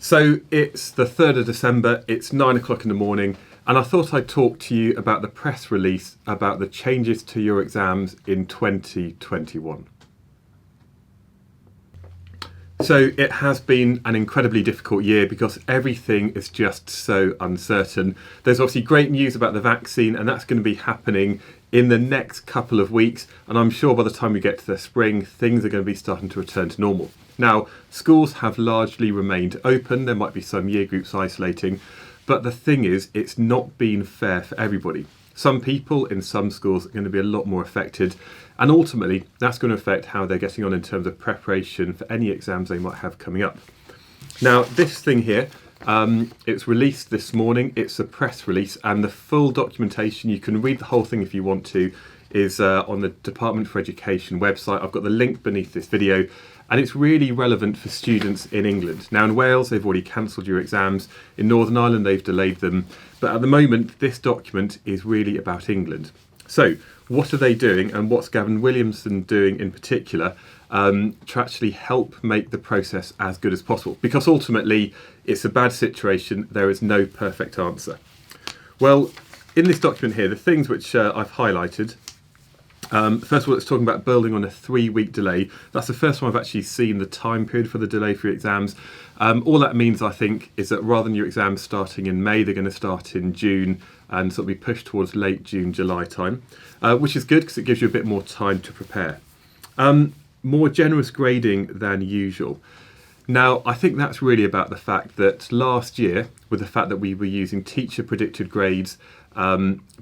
So it's the 3rd of December, it's 9 o'clock in the morning, and I thought I'd talk to you about the press release about the changes to your exams in 2021. So it has been an incredibly difficult year because everything is just so uncertain. There's obviously great news about the vaccine, and that's going to be happening in the next couple of weeks, and I'm sure by the time we get to the spring, things are going to be starting to return to normal. Now, schools have largely remained open. There might be some year groups isolating, but the thing is, it's not been fair for everybody. Some people in some schools are going to be a lot more affected, and ultimately that's going to affect how they're getting on in terms of preparation for any exams they might have coming up. Now, this thing here, it's released this morning. It's a press release, and the full documentation, you can read the whole thing if you want to, is on the Department for Education website. I've got the link beneath this video, and it's really relevant for students in England. Now in Wales, they've already cancelled your exams. In Northern Ireland, they've delayed them. But at the moment, this document is really about England. So what are they doing, and what's Gavin Williamson doing in particular to actually help make the process as good as possible? Because ultimately, it's a bad situation. There is no perfect answer. Well, in this document here, the things which I've highlighted, first of all, it's talking about building on a 3-week delay. That's the first time I've actually seen the time period for the delay for your exams. All that means, I think, is that rather than your exams starting in May, they're going to start in June and sort of be pushed towards late June, July time, which is good because it gives you a bit more time to prepare. More generous grading than usual. Now, I think that's really about the fact that last year, with the fact that we were using teacher predicted grades,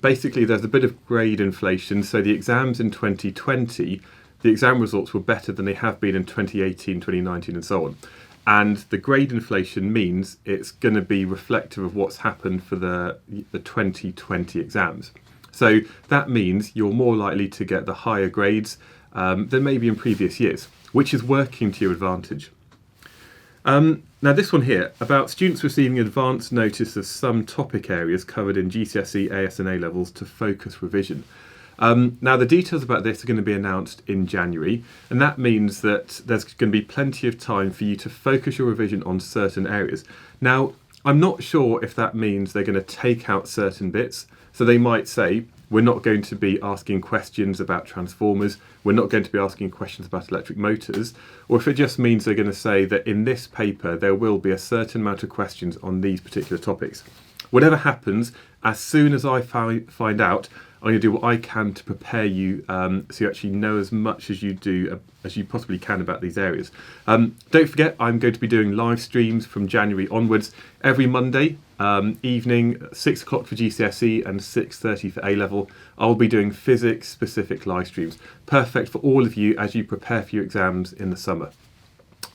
basically there's a bit of grade inflation. So the exams in 2020, the exam results were better than they have been in 2018, 2019 and so on. And the grade inflation means it's going to be reflective of what's happened for the 2020 exams. So that means you're more likely to get the higher grades than maybe in previous years, which is working to your advantage. Now this one here, about students receiving advance notice of some topic areas covered in GCSE, AS and A Levels to focus revision. Now the details about this are going to be announced in January, and that means that there's going to be plenty of time for you to focus your revision on certain areas. Now, I'm not sure if that means they're going to take out certain bits. So they might say, we're not going to be asking questions about transformers, we're not going to be asking questions about electric motors, or if it just means they're going to say that in this paper there will be a certain amount of questions on these particular topics. Whatever happens, as soon as I find out, I'm going to do what I can to prepare you so you actually know as much as you do as you possibly can about these areas. Don't forget, I'm going to be doing live streams from January onwards every Monday evening, 6 o'clock for GCSE and 6:30 for A Level. I'll be doing physics specific live streams, perfect for all of you as you prepare for your exams in the summer.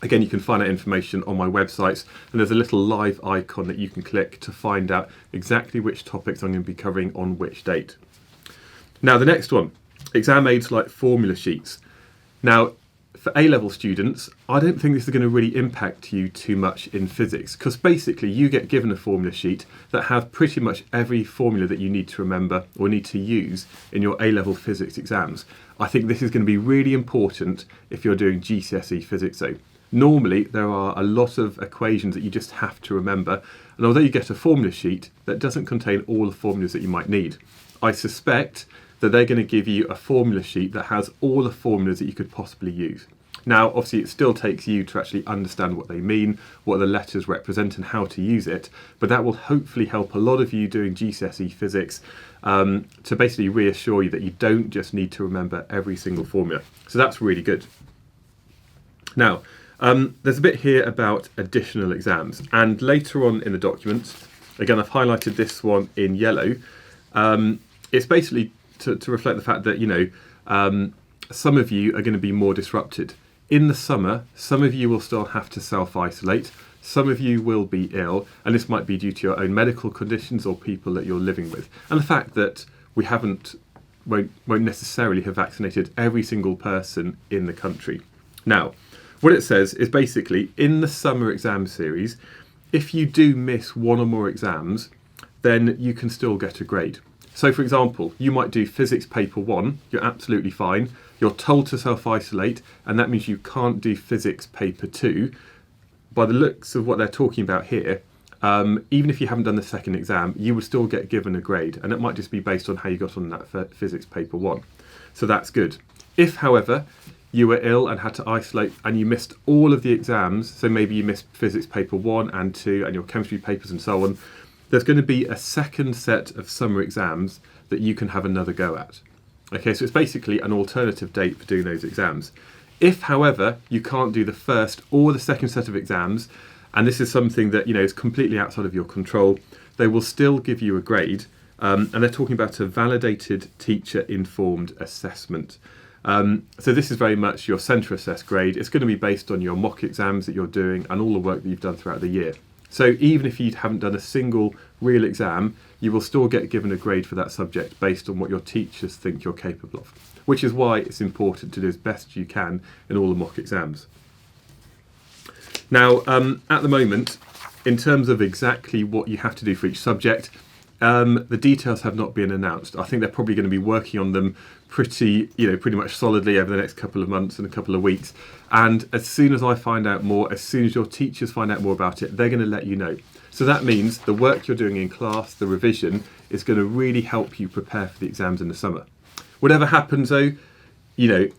Again, you can find out information on my websites, and there's a little live icon that you can click to find out exactly which topics I'm going to be covering on which date. Now the next one, exam aids like formula sheets. Now for A-level students, I don't think this is going to really impact you too much in physics, because basically you get given a formula sheet that have pretty much every formula that you need to remember or need to use in your A-level physics exams. I think this is going to be really important if you're doing GCSE physics though. Normally there are a lot of equations that you just have to remember, and although you get a formula sheet, that doesn't contain all the formulas that you might need. I suspect that they're going to give you a formula sheet that has all the formulas that you could possibly use. Now, obviously, it still takes you to actually understand what they mean, what the letters represent and how to use it, but that will hopefully help a lot of you doing GCSE physics to basically reassure you that you don't just need to remember every single formula. So that's really good. Now, there's a bit here about additional exams, and later on in the document, again, I've highlighted this one in yellow. It's basically to reflect the fact that, you know, some of you are going to be more disrupted. In the summer, some of you will still have to self-isolate, some of you will be ill, and this might be due to your own medical conditions or people that you're living with. And the fact that we won't necessarily have vaccinated every single person in the country. Now, what it says is basically, in the summer exam series, if you do miss one or more exams, then you can still get a grade. So for example, you might do physics paper 1, you're absolutely fine, you're told to self-isolate, and that means you can't do physics paper 2, by the looks of what they're talking about here, even if you haven't done the second exam, you would still get given a grade, and it might just be based on how you got on that physics paper 1. So that's good. If, however, you were ill and had to isolate and you missed all of the exams, so maybe you missed physics paper 1 and 2 and your chemistry papers and so on, there's going to be a second set of summer exams that you can have another go at. Okay, so it's basically an alternative date for doing those exams. If, however, you can't do the first or the second set of exams, and this is something that is completely outside of your control, they will still give you a grade, and they're talking about a validated teacher-informed assessment. So this is very much your centre assessed grade. It's going to be based on your mock exams that you're doing and all the work that you've done throughout the year. So even if you haven't done a single real exam, you will still get given a grade for that subject based on what your teachers think you're capable of, which is why it's important to do as best you can in all the mock exams. Now, at the moment, in terms of exactly what you have to do for each subject, the details have not been announced. I think they're probably going to be working on them pretty much solidly over the next couple of months and a couple of weeks. And as soon as I find out more, as soon as your teachers find out more about it, they're going to let you know. So that means the work you're doing in class, the revision, is going to really help you prepare for the exams in the summer. Whatever happens though,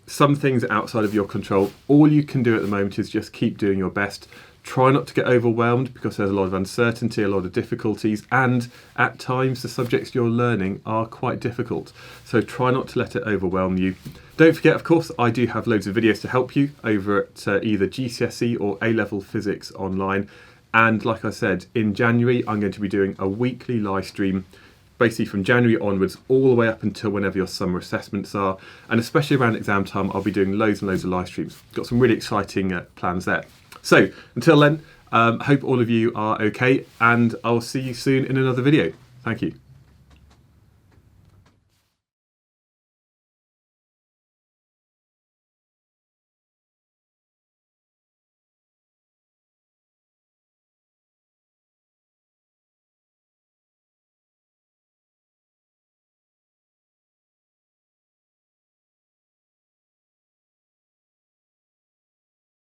some things are outside of your control. All you can do at the moment is just keep doing your best. Try not to get overwhelmed because there's a lot of uncertainty, a lot of difficulties, and at times the subjects you're learning are quite difficult. So try not to let it overwhelm you. Don't forget, of course, I do have loads of videos to help you over at either GCSE or A Level Physics online. And like I said, in January, I'm going to be doing a weekly live stream, basically from January onwards, all the way up until whenever your summer assessments are. And especially around exam time, I'll be doing loads and loads of live streams. Got some really exciting plans there. So until then, hope all of you are okay, and I'll see you soon in another video. Thank you.